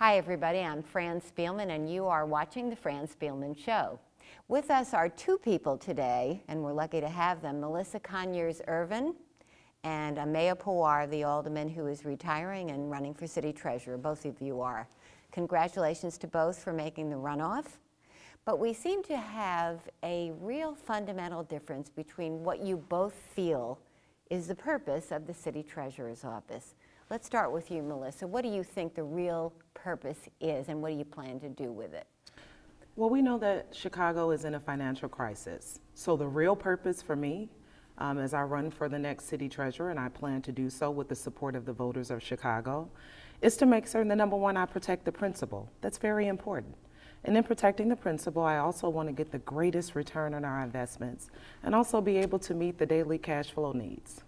Hi everybody, I'm Fran Spielman and you are watching The Fran Spielman Show. With us are two people today, and we're lucky to have them, Melissa Conyears-Ervin and Ameya Pawar, the alderman who is retiring and running for city treasurer. Both of you are. Congratulations to both for making the runoff. But we seem to have a real fundamental difference between what you both feel is the purpose of the city treasurer's office. Let's start with you, Melissa. What do you think the real purpose is, and what do you plan to do with it? Well, we know that Chicago is in a financial crisis. So the real purpose for me, as I run for the next city treasurer, and I plan to do so with the support of the voters of Chicago, is to make certain that, number one, I protect the principal. That's very important. And in protecting the principal, I also want to get the greatest return on our investments and also be able to meet the daily cash flow needs.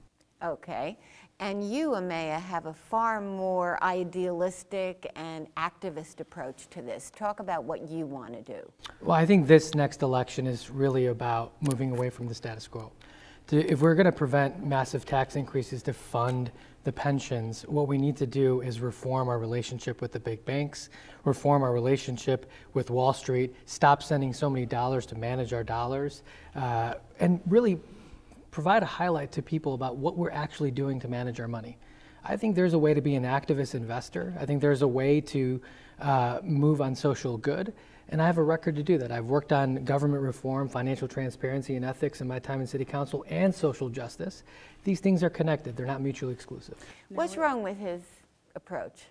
Okay. And you, Ameya, have a far more idealistic and activist approach to this. Talk about what you want to do. Well, I think this next election is really about moving away from the status quo. If we're going to prevent massive tax increases to fund the pensions, what we need to do is reform our relationship with the big banks, reform our relationship with Wall Street, stop sending so many dollars to manage our dollars, and really provide a highlight to people about what we're actually doing to manage our money. I think there's a way to be an activist investor. I think there's a way to move on social good, and I have a record to do that. I've worked on government reform, financial transparency and ethics in my time in city council, and social justice. These things are connected. They're not mutually exclusive. What's wrong with his approach?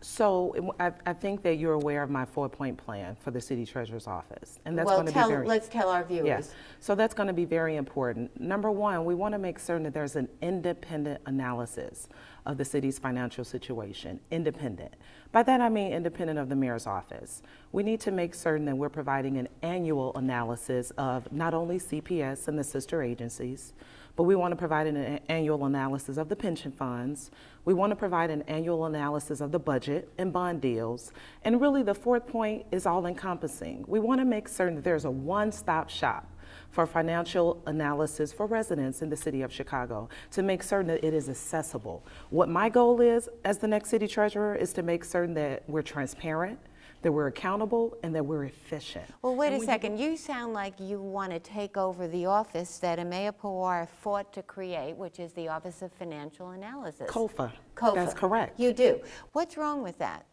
So I think that you're aware of my 4-point plan for the city treasurer's office. And that's Well, going to be very, let's tell our viewers. Yes. So that's going to be very important. Number one, we want to make certain that there's an independent analysis of the city's financial situation. Independent. By that I mean independent of the mayor's office. We need to make certain that we're providing an annual analysis of not only CPS and the sister agencies, but we want to provide an annual analysis of the pension funds. We want to provide an annual analysis of the budget and bond deals. And really the 4th point is all encompassing. We want to make certain that there's a one-stop shop for financial analysis for residents in the city of Chicago to make certain that it is accessible. What my goal is as the next city treasurer is to make certain that we're transparent, that we're accountable, and that we're efficient. Well, wait a second. You sound like you want to take over the office that Ameya Pawar fought to create, which is the Office of Financial Analysis. COFA. COFA. That's correct. You do. What's wrong with that?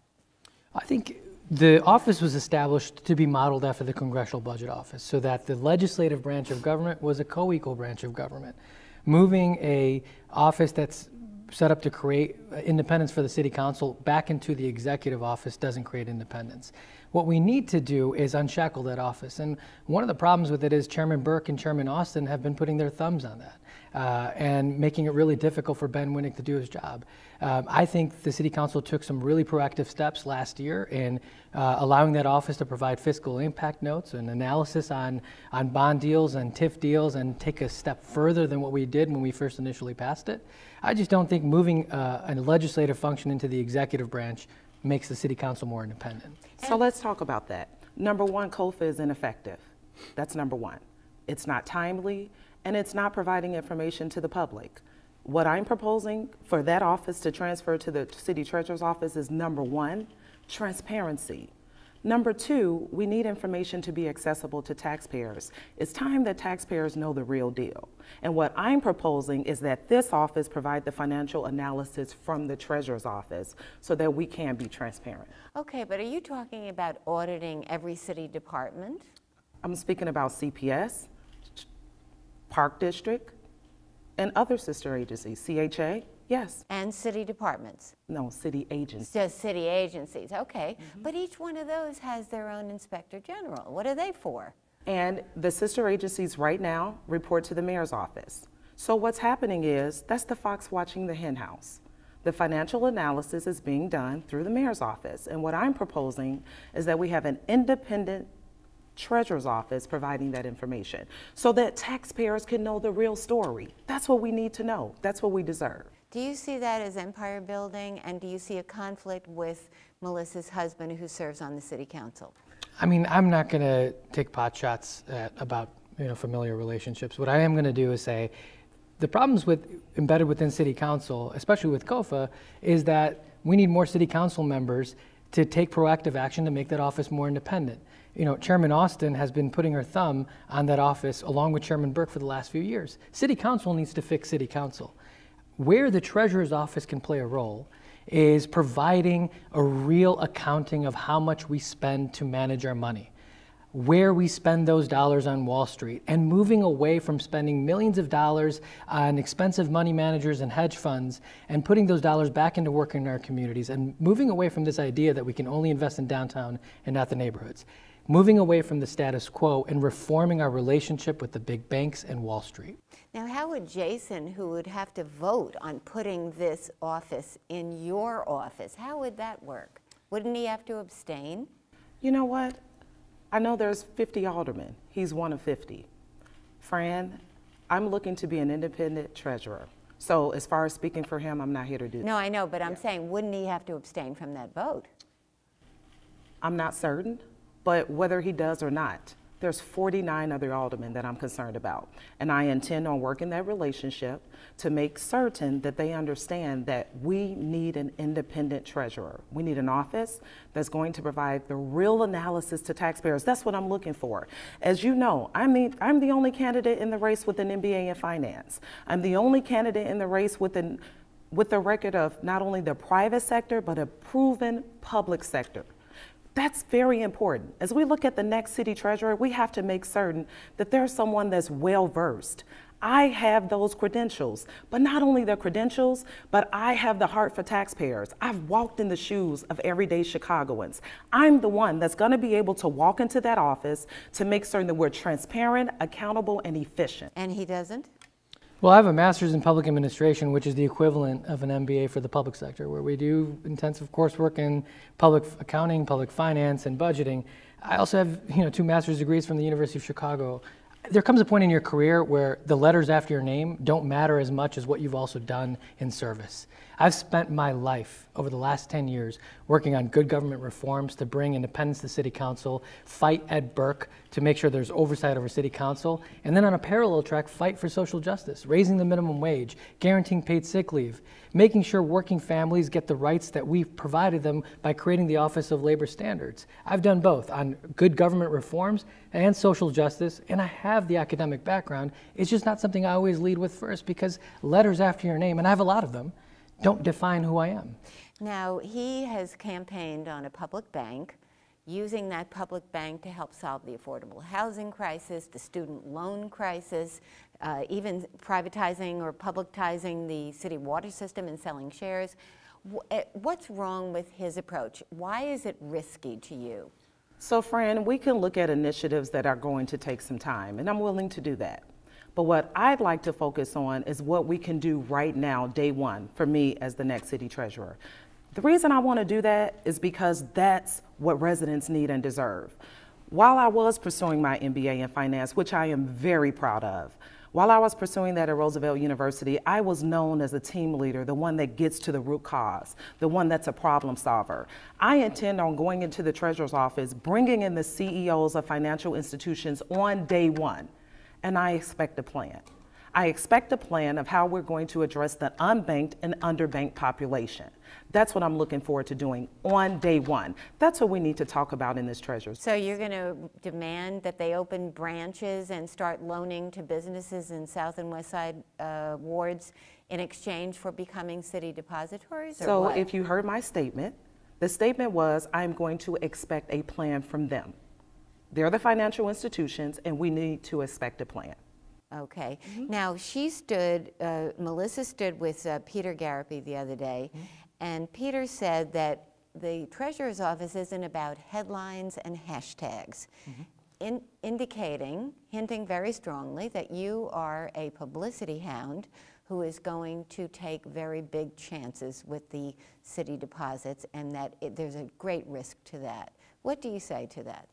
I think the office was established to be modeled after the Congressional Budget Office, so that the legislative branch of government was a co-equal branch of government. Moving a office that's set up to create independence for the city council back into the executive office doesn't create independence. What we need to do is unshackle that office. And one of the problems with it is Chairman Burke and Chairman Austin have been putting their thumbs on that and making it really difficult for Ben Winnick to do his job. I think the city council took some really proactive steps last year in allowing that office to provide fiscal impact notes and analysis on bond deals and TIF deals, and take a step further than what we did when we first initially passed it. I just don't think moving a legislative function into the executive branch makes the city council more independent. So let's talk about that. Number one, COFA is ineffective. That's number one. It's not timely, and it's not providing information to the public. What I'm proposing for that office to transfer to the city treasurer's office is, number one, transparency. Number two, we need information to be accessible to taxpayers. It's time that taxpayers know the real deal. And what I'm proposing is that this office provide the financial analysis from the treasurer's office so that we can be transparent. Okay, but are you talking about auditing every city department? I'm speaking about CPS, Park District, and other sister agencies. CHA, yes. And city departments? No, city agencies. Just city agencies, okay. But each one of those has their own inspector general. What are they for? And the sister agencies right now report to the mayor's office. So what's happening is, that's the fox watching the hen house. The financial analysis is being done through the mayor's office. And what I'm proposing is that we have an independent treasurer's office providing that information so that taxpayers can know the real story. That's what we need to know. That's what we deserve. Do you see that as empire building, and do you see a conflict with Melissa's husband who serves on the city council? I mean, I'm not going to take pot shots about familiar relationships. What I am going to do is say the problems embedded within city council, especially with COFA, is that we need more city council members to take proactive action to make that office more independent. You know, Chairman Austin has been putting her thumb on that office along with Chairman Burke for the last few years. City Council needs to fix City Council. Where the Treasurer's office can play a role is providing a real accounting of how much we spend to manage our money, where we spend those dollars on Wall Street, and moving away from spending millions of dollars on expensive money managers and hedge funds and putting those dollars back into work in our communities, and moving away from this idea that we can only invest in downtown and not the neighborhoods. Moving away from the status quo and reforming our relationship with the big banks and Wall Street. Now, how would Jason, who would have to vote on putting this office in your office, how would that work? Wouldn't he have to abstain? You know what? I know there's 50 aldermen. He's one of 50. Fran, I'm looking to be an independent treasurer. So as far as speaking for him, I'm not here to do that. No, I know, but I'm saying, wouldn't he have to abstain from that vote? I'm not certain, but whether he does or not, there's 49 other aldermen that I'm concerned about. And I intend on working that relationship to make certain that they understand that we need an independent treasurer. We need an office that's going to provide the real analysis to taxpayers. That's what I'm looking for. As you know, I'm the only candidate in the race with an MBA in finance. I'm the only candidate in the race with the record of not only the private sector, but a proven public sector. That's very important. As we look at the next city treasurer, we have to make certain that there's someone that's well-versed. I have those credentials, but not only the credentials, but I have the heart for taxpayers. I've walked in the shoes of everyday Chicagoans. I'm the one that's gonna be able to walk into that office to make certain that we're transparent, accountable, and efficient. And he doesn't? Well, I have a master's in public administration, which is the equivalent of an MBA for the public sector, where we do intensive coursework in public accounting, public finance, and budgeting. I also have, 2 master's degrees from the University of Chicago. There comes a point in your career where the letters after your name don't matter as much as what you've also done in service. I've spent my life over the last 10 years working on good government reforms to bring independence to City Council, fight Ed Burke to make sure there's oversight over City Council, and then on a parallel track, fight for social justice, raising the minimum wage, guaranteeing paid sick leave, making sure working families get the rights that we've provided them by creating the Office of Labor Standards. I've done both on good government reforms and social justice, and I have the academic background. It's just not something I always lead with first, because letters after your name, and I have a lot of them, don't define who I am. Now, he has campaigned on a public bank, using that public bank to help solve the affordable housing crisis, the student loan crisis, even privatizing or publicizing the city water system and selling shares. What's wrong with his approach? Why is it risky to you? So, Fran, we can look at initiatives that are going to take some time, and I'm willing to do that. But what I'd like to focus on is what we can do right now, day one, for me as the next city treasurer. The reason I want to do that is because that's what residents need and deserve. While I was pursuing my MBA in finance, which I am very proud of, while I was pursuing that at Roosevelt University, I was known as a team leader, the one that gets to the root cause, the one that's a problem solver. I intend on going into the treasurer's office, bringing in the CEOs of financial institutions on day one. And I expect a plan. I expect a plan of how we're going to address the unbanked and underbanked population. That's what I'm looking forward to doing on day one. That's what we need to talk about in this treasurer. So you're going to demand that they open branches and start loaning to businesses in South and West Side wards in exchange for becoming city depositories, or so what? If you heard my statement, the statement was I'm going to expect a plan from them. They're the financial institutions, and we need to expect a plan. Okay. Now, Melissa stood with Peter Garapi the other day, and Peter said that the treasurer's office isn't about headlines and hashtags, hinting very strongly that you are a publicity hound who is going to take very big chances with the city deposits, and that there's a great risk to that. What do you say to that?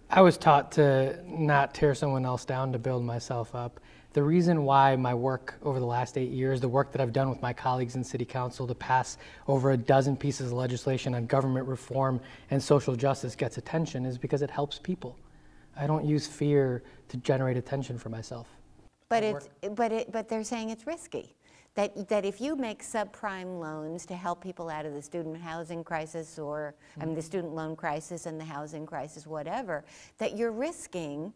I was taught to not tear someone else down, to build myself up. The reason why my work over the last 8 years, the work that I've done with my colleagues in City Council to pass over a dozen pieces of legislation on government reform and social justice gets attention is because it helps people. I don't use fear to generate attention for myself. But they're saying it's risky. that if you make subprime loans to help people out of the student housing crisis or, I mean, the student loan crisis and the housing crisis, whatever, that you're risking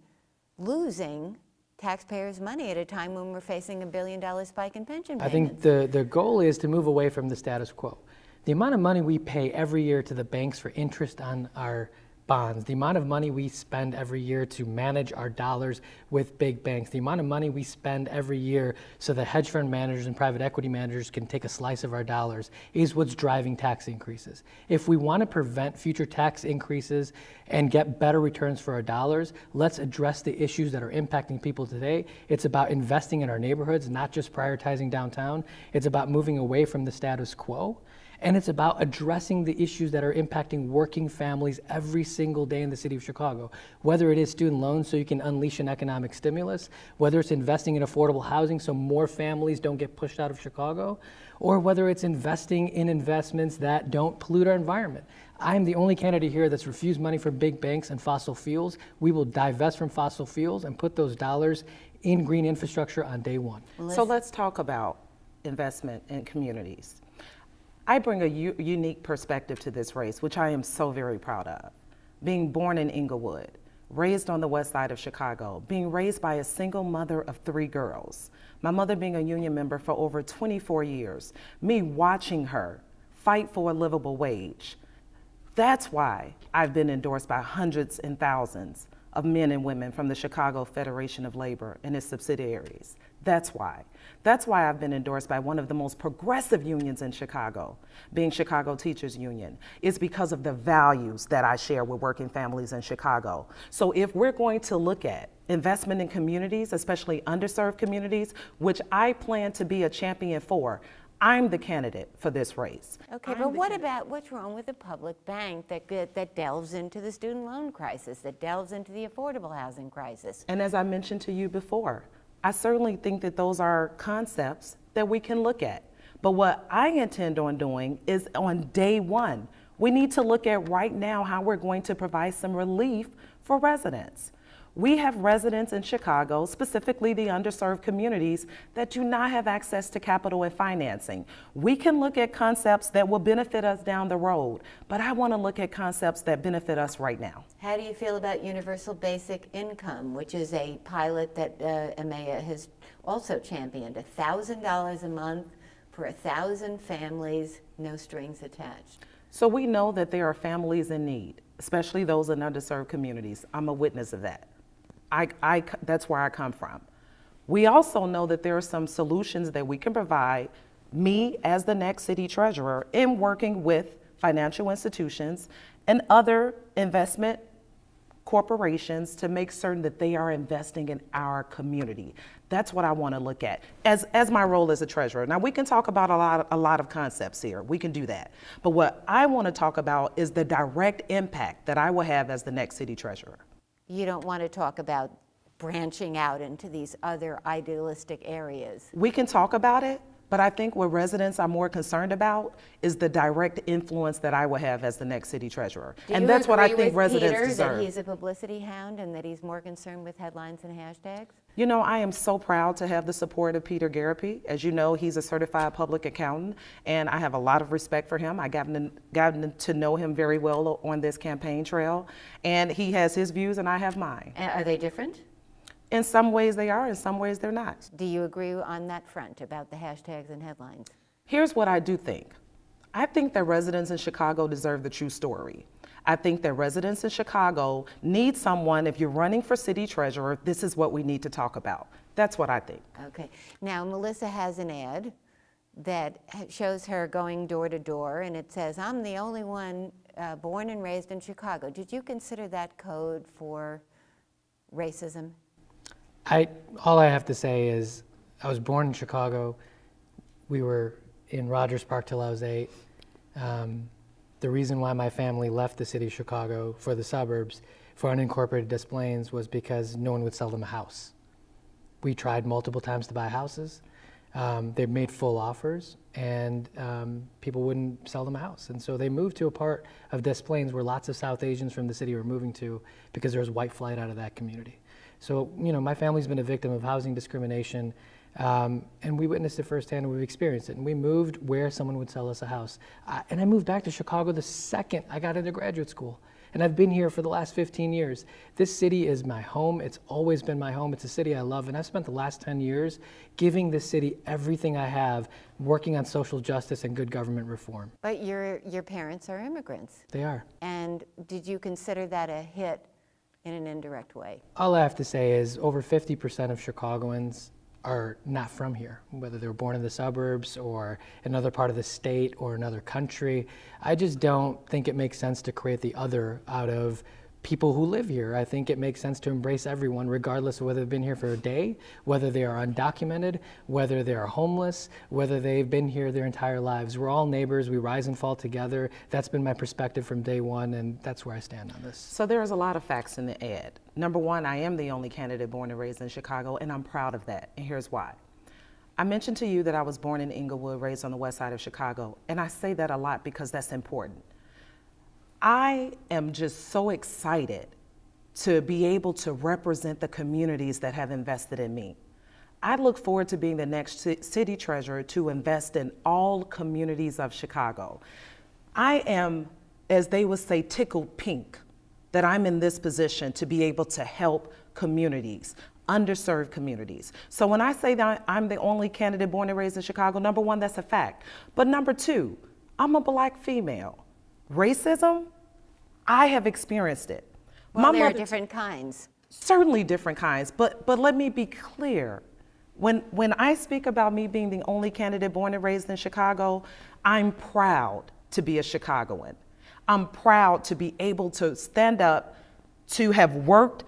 losing taxpayers' money at a time when we're facing $1 billion spike in pension payments. I think the goal is to move away from the status quo. The amount of money we pay every year to the banks for interest on our bonds, the amount of money we spend every year to manage our dollars with big banks, the amount of money we spend every year so that hedge fund managers and private equity managers can take a slice of our dollars is what's driving tax increases. If we want to prevent future tax increases and get better returns for our dollars, let's address the issues that are impacting people today. It's about investing in our neighborhoods, not just prioritizing downtown. It's about moving away from the status quo. And it's about addressing the issues that are impacting working families every single day in the city of Chicago. Whether it is student loans so you can unleash an economic stimulus, whether it's investing in affordable housing so more families don't get pushed out of Chicago, or whether it's investing in investments that don't pollute our environment. I'm the only candidate here that's refused money from big banks and fossil fuels. We will divest from fossil fuels and put those dollars in green infrastructure on day one. So let's talk about investment in communities. I bring a unique perspective to this race, which I am so very proud of. Being born in Inglewood, raised on the west side of Chicago, being raised by a single mother of 3 girls, my mother being a union member for over 24 years, me watching her fight for a livable wage. That's why I've been endorsed by hundreds and thousands of men and women from the Chicago Federation of Labor and its subsidiaries. That's why. That's why I've been endorsed by one of the most progressive unions in Chicago, being Chicago Teachers Union. It's because of the values that I share with working families in Chicago. So if we're going to look at investment in communities, especially underserved communities, which I plan to be a champion for, I'm the candidate for this race. Okay, but what about, what's wrong with a public bank that delves into the student loan crisis, that delves into the affordable housing crisis? And as I mentioned to you before, I certainly think that those are concepts that we can look at. But what I intend on doing is on day one, we need to look at right now how we're going to provide some relief for residents. We have residents in Chicago, specifically the underserved communities, that do not have access to capital and financing. We can look at concepts that will benefit us down the road, but I want to look at concepts that benefit us right now. How do you feel about universal basic income, which is a pilot that Ameya has also championed, $1,000 a month for 1,000 families, no strings attached? So we know that there are families in need, especially those in underserved communities. I'm a witness of that. That's where I come from. We also know that there are some solutions that we can provide, me as the next city treasurer, in working with financial institutions and other investment corporations to make certain that they are investing in our community. That's what I want to look at as my role as a treasurer. Now we can talk about a lot of concepts here. We can do that. But what I want to talk about is the direct impact that I will have as the next city treasurer. You don't want to talk about branching out into these other idealistic areas. We can talk about it, but I think what residents are more concerned about is the direct influence that I will have as the next city treasurer. And that's what I think residents Peter, deserve. That he's a publicity hound and that he's more concerned with headlines and hashtags? You know, I am so proud to have the support of Peter Garapy. As you know, he's a certified public accountant, and I have a lot of respect for him. I gotten to know him very well on this campaign trail, and he has his views and I have mine. And are they different? In some ways they are, in some ways they're not. Do you agree on that front about the hashtags and headlines? Here's what I do think. I think that residents in Chicago deserve the true story. I think that residents in Chicago need someone, if you're running for city treasurer, this is what we need to talk about. That's what I think. Okay. Now, Melissa has an ad that shows her going door to door, and it says, I'm the only one born and raised in Chicago. Did you consider that code for racism? All I have to say is I was born in Chicago. We were in Rogers Park till I was 8. The reason why my family left the city of Chicago for the suburbs for unincorporated Des Plaines was because no one would sell them a house. We tried multiple times to buy houses. They made full offers, and people wouldn't sell them a house. And so they moved to a part of Des Plaines where lots of South Asians from the city were moving to because there was white flight out of that community. So, you know, my family's been a victim of housing discrimination And we witnessed it firsthand, and we've experienced it. And we moved where someone would sell us a house. And I moved back to Chicago the second I got into graduate school. And I've been here for the last 15 years. This city is my home. It's always been my home. It's a city I love. And I've spent the last 10 years giving this city everything I have, working on social justice and good government reform. But your parents are immigrants. They are. And did you consider that a hit in an indirect way? All I have to say is over 50% of Chicagoans are not from here, whether they were born in the suburbs or another part of the state or another country. I just don't think it makes sense to create the other out of people who live here. I think it makes sense to embrace everyone, regardless of whether they've been here for a day, whether they are undocumented, whether they are homeless, whether they've been here their entire lives. We're all neighbors. We rise and fall together. That's been my perspective from day one, and that's where I stand on this. So there's a lot of facts in the ad. Number one, I am the only candidate born and raised in Chicago, and I'm proud of that, and here's why. I mentioned to you that I was born in Inglewood, raised on the west side of Chicago, and I say that a lot because that's important. I am just so excited to be able to represent the communities that have invested in me. I look forward to being the next city treasurer to invest in all communities of Chicago. I am, as they would say, tickled pink that I'm in this position to be able to help communities, underserved communities. So when I say that I'm the only candidate born and raised in Chicago, number one, that's a fact. But number two, I'm a black female. Racism, I have experienced it. Well, there are different kinds. Certainly different kinds, but let me be clear. When I speak about me being the only candidate born and raised in Chicago, I'm proud to be a Chicagoan. I'm proud to be able to stand up, to have worked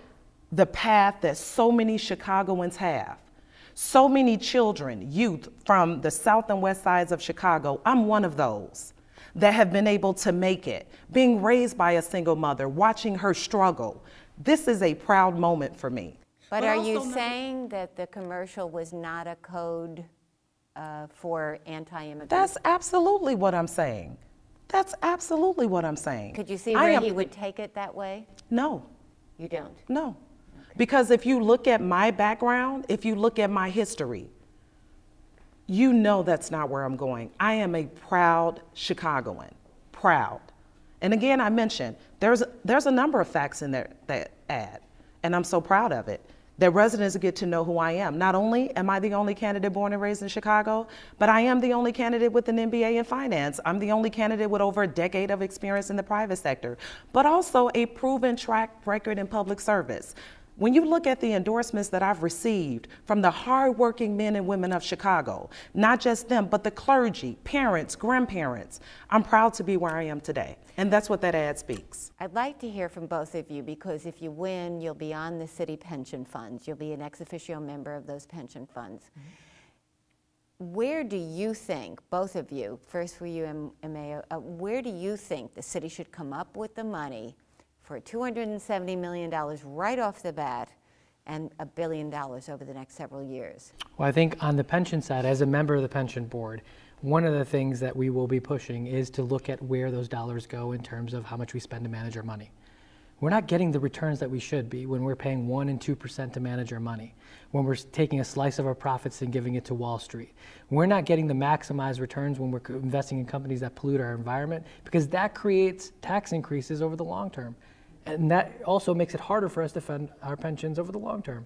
the path that so many Chicagoans have. So many children, youth from the south and west sides of Chicago, I'm one of those that have been able to make it, being raised by a single mother, watching her struggle. This is a proud moment for me. But are you saying that the commercial was not a code for anti-immigrant? That's absolutely what I'm saying. That's absolutely what I'm saying. Could you see where he would take it that way? No. You don't? No. Okay. Because if you look at my background, if you look at my history, you know that's not where I'm going. I am a proud Chicagoan, proud. And again, I mentioned, there's a number of facts in that ad, and I'm so proud of it, that residents get to know who I am. Not only am I the only candidate born and raised in Chicago, but I am the only candidate with an MBA in finance. I'm the only candidate with over a decade of experience in the private sector, but also a proven track record in public service. When you look at the endorsements that I've received from the hardworking men and women of Chicago, not just them, but the clergy, parents, grandparents, I'm proud to be where I am today. And that's what that ad speaks. I'd like to hear from both of you, because if you win, you'll be on the city pension funds. You'll be an ex officio member of those pension funds. Mm-hmm. Where do you think, both of you, first for you, Ameya, where do you think the city should come up with the money for $270 million right off the bat and $1 billion over the next several years? Well, I think on the pension side, as a member of the pension board, one of the things that we will be pushing is to look at where those dollars go in terms of how much we spend to manage our money. We're not getting the returns that we should be when we're paying 1% and 2% to manage our money, when we're taking a slice of our profits and giving it to Wall Street. We're not getting the maximized returns when we're investing in companies that pollute our environment, because that creates tax increases over the long term. And that also makes it harder for us to fund our pensions over the long term.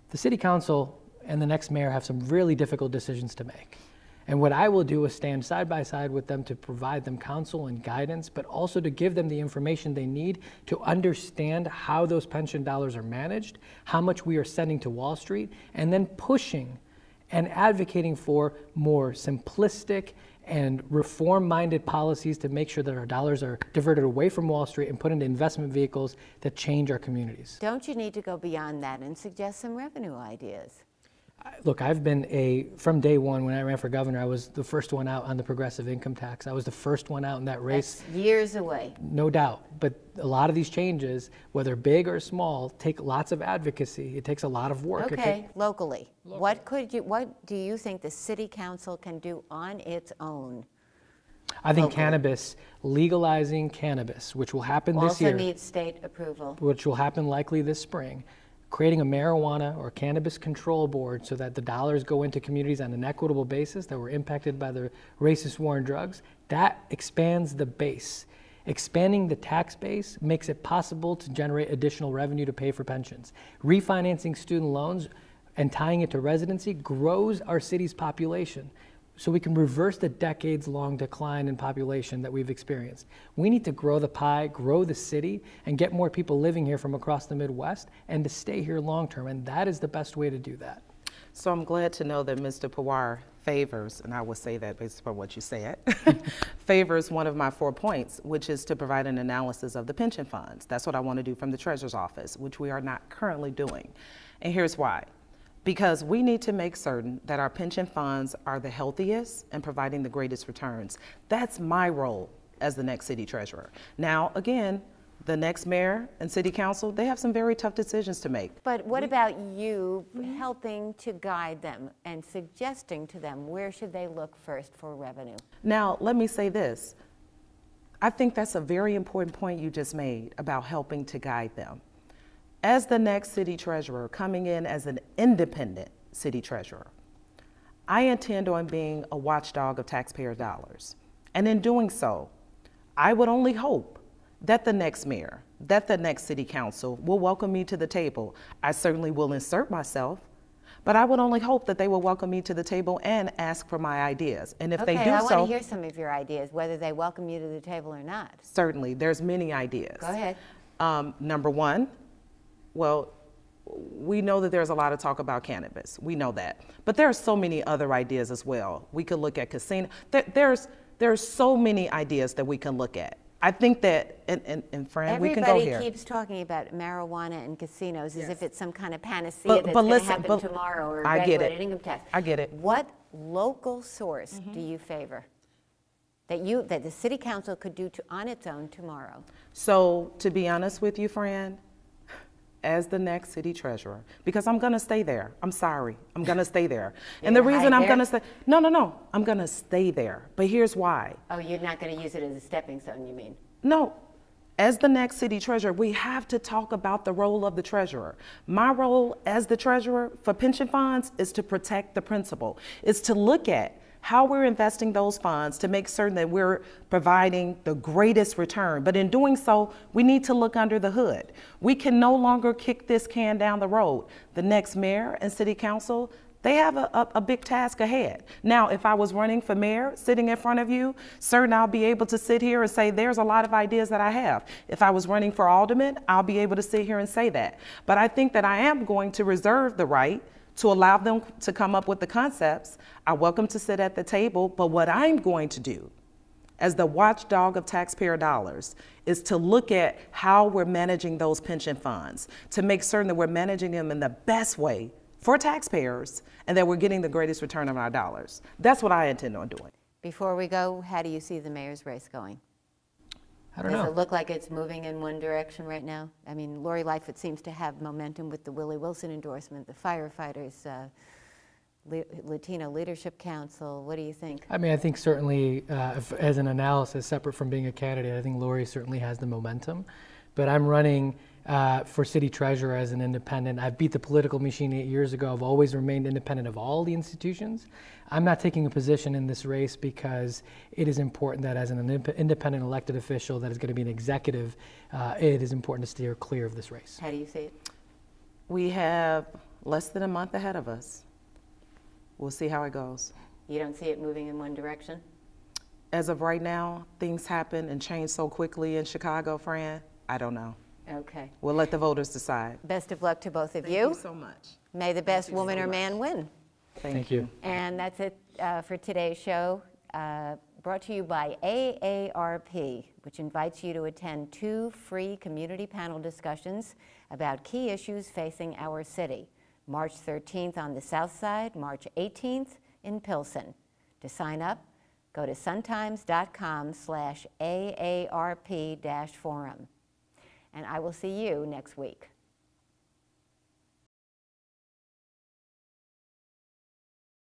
The city council and the next mayor have some really difficult decisions to make. And what I will do is stand side by side with them to provide them counsel and guidance, but also to give them the information they need to understand how those pension dollars are managed, how much we are sending to Wall Street, and then pushing and advocating for more simplistic and reform-minded policies to make sure that our dollars are diverted away from Wall Street and put into investment vehicles that change our communities. Don't you need to go beyond that and suggest some revenue ideas? Look, I've been from day one when I ran for governor, I was the first one out on the progressive income tax. I was the first one out in that race. That's years away. No doubt. But a lot of these changes, whether big or small, take lots of advocacy. It takes a lot of work. Okay, locally. What do you think the city council can do on its own? I think cannabis, legalizing cannabis, which will happen this year. Also needs state approval. Which will happen likely this spring. creating a marijuana or cannabis control board so that the dollars go into communities on an equitable basis that were impacted by the racist war on drugs, that expands the base. Expanding the tax base makes it possible to generate additional revenue to pay for pensions. Refinancing student loans and tying it to residency grows our city's population, so we can reverse the decades-long decline in population that we've experienced. We need to grow the pie, grow the city, and get more people living here from across the Midwest and to stay here long-term, and that is the best way to do that. So I'm glad to know that Mr. Pawar favors, and I will say that based upon what you said, favors one of my 4 points, which is to provide an analysis of the pension funds. That's what I want to do from the Treasurer's Office, which we are not currently doing. And here's why. Because we need to make certain that our pension funds are the healthiest and providing the greatest returns. That's my role as the next city treasurer. Now, again, the next mayor and city council, they have some very tough decisions to make. But what about you helping to guide them and suggesting to them where should they look first for revenue? Now, let me say this. I think that's a very important point you just made about helping to guide them. As the next city treasurer, coming in as an independent city treasurer, I intend on being a watchdog of taxpayer dollars. And in doing so, I would only hope that the next mayor, that the next city council will welcome me to the table. I certainly will insert myself, but I would only hope that they will welcome me to the table and ask for my ideas. And if they do so— I want to hear some of your ideas, whether they welcome you to the table or not. Certainly, there's many ideas. Go ahead. Number one, well, we know that there's a lot of talk about cannabis. We know that. But there are so many other ideas as well. We could look at casino. There's so many ideas that we can look at. I think that, and Fran, we can go here. Everybody keeps talking about marijuana and casinos as if it's some kind of panacea that's going to happen tomorrow, or regulated income tax. I get it. What local source do you favor that the city council could do on its own tomorrow? So, to be honest with you, Fran, as the next city treasurer, because I'm going to stay there. I'm sorry. I'm going to stay there. And the reason I'm going to stay— No. I'm going to stay there. But here's why. Oh, you're not going to use it as a stepping stone, you mean? No. As the next city treasurer, we have to talk about the role of the treasurer. My role as the treasurer for pension funds is to protect the principal. It's to look at how we're investing those funds to make certain that we're providing the greatest return. But in doing so, we need to look under the hood. We can no longer kick this can down the road. The next mayor and city council, they have a big task ahead. Now, if I was running for mayor, sitting in front of you, certain I'll be able to sit here and say, there's a lot of ideas that I have. If I was running for alderman, I'll be able to sit here and say that. But I think that I am going to reserve the right to allow them to come up with the concepts. I welcome to sit at the table, but what I'm going to do as the watchdog of taxpayer dollars is to look at how we're managing those pension funds, to make certain that we're managing them in the best way for taxpayers and that we're getting the greatest return on our dollars. That's what I intend on doing. Before we go, how do you see the mayor's race going? I don't know. Does it look like it's moving in one direction right now? I mean, Lori Lightfoot seems to have momentum with the Willie Wilson endorsement, the firefighters, Latino Leadership Council. What do you think? I mean, I think certainly as an analysis, separate from being a candidate, I think Lori certainly has the momentum. But I'm running for city treasurer as an independent. I beat the political machine 8 years ago. I've always remained independent of all the institutions. I'm not taking a position in this race because it is important that as an independent elected official that is going to be an executive, it is important to steer clear of this race. How do you see it? We have less than a month ahead of us. We'll see how it goes. You don't see it moving in one direction? As of right now, things happen and change so quickly in Chicago, Fran. I don't know. Okay. We'll let the voters decide. Best of luck to both of you. Thank you so much. May the best woman or man win. Thank you. And that's it for today's show, brought to you by AARP, which invites you to attend 2 free community panel discussions about key issues facing our city. March 13th on the South Side, March 18th in Pilsen. To sign up, go to suntimes.com/AARP-forum. And I will see you next week.